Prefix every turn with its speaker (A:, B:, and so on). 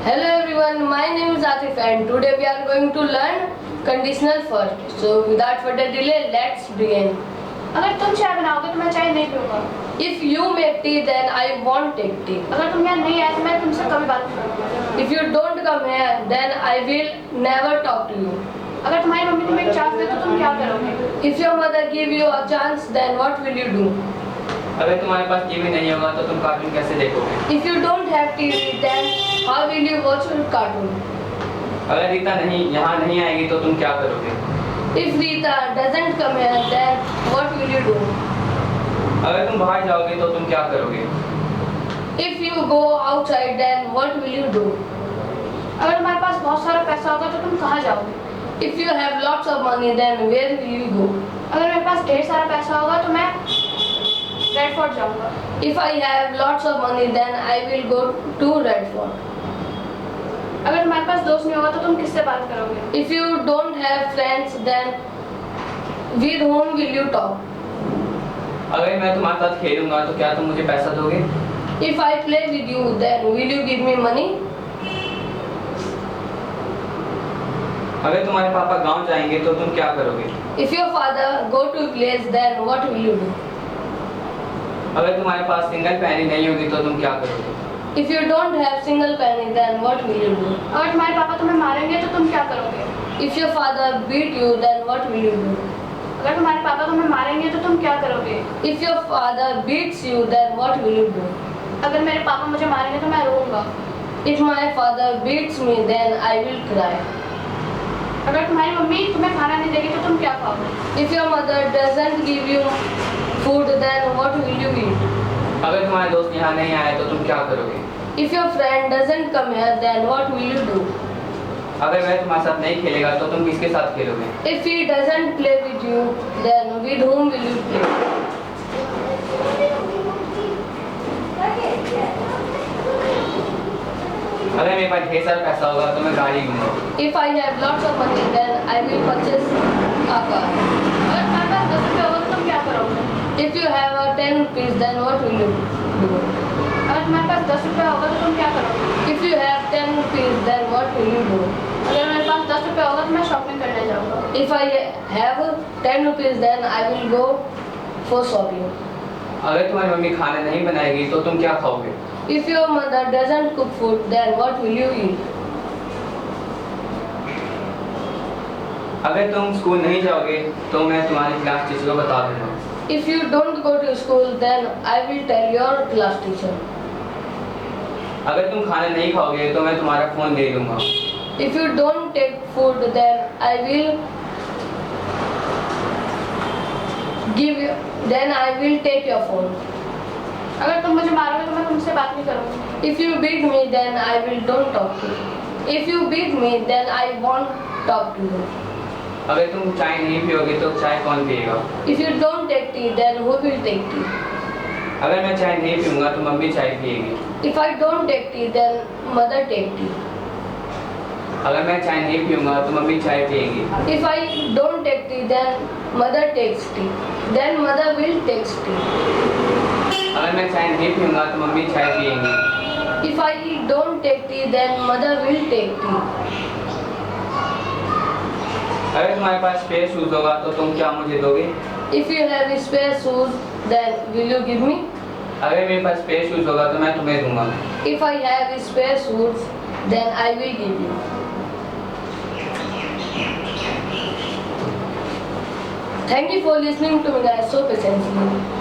A: Hello everyone, my name is Atif and today we are going to learn conditional first. So without further delay, let's begin.
B: अगर तुम चाय बनाओगे तो मैं चाय नहीं पीऊंगा।
A: If you make tea, then I won't take tea.
B: अगर तुम यहाँ नहीं आए तो मैं तुमसे कभी बात नहीं करूंगा।
A: If you don't come here, then I will never talk to you.
B: अगर तुम्हारी मम्मी तुम्हें एक चांस दे तो तुम क्या करोगे?
A: If your mother give you a chance, then what will you do?
C: अगर तुम्हारे पास टीवी नहीं होगा तो तुम कार्टून कैसे देखोगे?
A: If you don't have TV, then how will you watch a cartoon?
C: अगर रीता यहाँ नहीं आएगी तो तुम क्या करोगे?
A: If Rita doesn't come here, then what will you do?
C: अगर तुम बाहर जाओगे तो तुम क्या करोगे?
A: If you go outside, then what will you do?
B: अगर तुम्हारे पास बहुत सारा पैसा होगा तो तुम कहाँ जाओगे?
A: If you have lots of money, then where will you go?
B: अगर मेरे पास ढेर सारा पैसा होगा तो मैं रेड फोर्ट जाऊंगा।
A: If I have lots of money, then I will go to Red Fort.
B: अगर तुम्हारे पास दोस्त नहीं होगा तो तुम किससे बात करोगे?
A: If you don't have friends, then with whom will you talk?
C: अगर मैं तुम्हारे साथ खेलूंगा तो क्या तुम मुझे पैसा दोगे?
A: If I play with you, then will you give me money?
C: अगर तुम्हारे पापा गांव जाएंगे तो तुम क्या करोगे?
A: If your father go to a place, then what will you do?
C: अगर तुम्हारे पास सिंगल पैनी नहीं होगी तो तुम क्या करोगे?
A: If you don't have single penny, then what will you do?
B: अगर तुम्हारे पापा तुम्हें मारेंगे तो तुम क्या करोगे?
A: If your father beat you, then what will you do?
B: अगर तुम्हारे पापा तुम्हें मारेंगे तो तुम क्या करोगे?
A: If your father beats you, then what will you do?
B: अगर मेरे पापा मुझे मारेंगे तो मैं रोऊंगा।
A: If my father beats me, then I will cry.
B: अगर तुम्हारी मम्मी तुम्हें खाना नहीं देगी तो तुम क्या खाओगे?
A: If your mother doesn't give you food, then what will you eat?
C: अगर तुम्हारे दोस्त यहाँ नहीं आए तो तुम क्या करोगे?
A: If your friend doesn't come here, then what will you do?
C: अगर वह तुम्हारे साथ नहीं खेलेगा तो तुम किसके साथ खेलोगे?
A: If he doesn't play with you, then with whom will you play?
C: अगर मेरे पास ढेर सारा पैसा होगा तो मैं गाड़ी लूंगा।
A: If I have lots of money, then I will purchase a car.
B: अगर तुम्हारे पास 10 रुपये होगा तो तुम क्या करोगे?
A: If you have a 10 rupees, then what will you do?
B: अगर तुम्हारे पास 10 रुपये होगा तो तुम क्या करोगे?
A: If you have 10 rupees, then what will you do?
B: अगर मेरे पास 10 रुपये होगा तो मैं शॉपिंग करने जाऊंगा।
A: If I have 10 rupees, then I will go for shopping.
C: अगर तुम्हारी मम्मी खाना नहीं बनाएगी तो तुम क्या खाओगे?
A: If your mother doesn't cook food, then what will you eat?
C: अगर तुम स्कूल नहीं जाओगे तो मैं तुम्हारी क्लास टीचर को बता दूंगा।
A: If you don't go to school, then I will tell your class teacher.
C: अगर तुम खाना नहीं खाओगे तो मैं तुम्हारा फोन ले लूंगा।
A: If you don't take food, then I will take your phone.
B: अगर तुम मुझे मारोगे तो मैं तुमसे बात नहीं करूंगी।
A: If you beat me, then I will don't talk to you. If you beat me, then I won't talk to you.
C: अगर तुम चाय नहीं पियोगे तो चाय कौन पिएगा?
A: If you don't take tea, then who will take tea?
C: अगर मैं चाय नहीं पीऊंगा तो मम्मी चाय पिएगी।
A: If I don't take tea, then mother take tea.
C: अगर मैं चाय नहीं पीऊंगा तो मम्मी चाय पिएगी।
A: If I don't take tea, then mother takes tea. Then mother will take tea.
C: अगर मैं चाय नहीं पीऊंगा तो मम्मी चाय पिएंगी।
A: If I don't take tea, then mother will take tea.
C: अगर तुम्हारे पास स्पेयर शूज होगा तो तुम क्या मुझे दोगे?
A: If you have spare shoes, then will you give me?
C: अगर मेरे पास स्पेयर शूज होगा तो मैं तुम्हें दूंगा।
A: If I have spare shoes, then I will give you. Thank you for listening to me guys so patiently.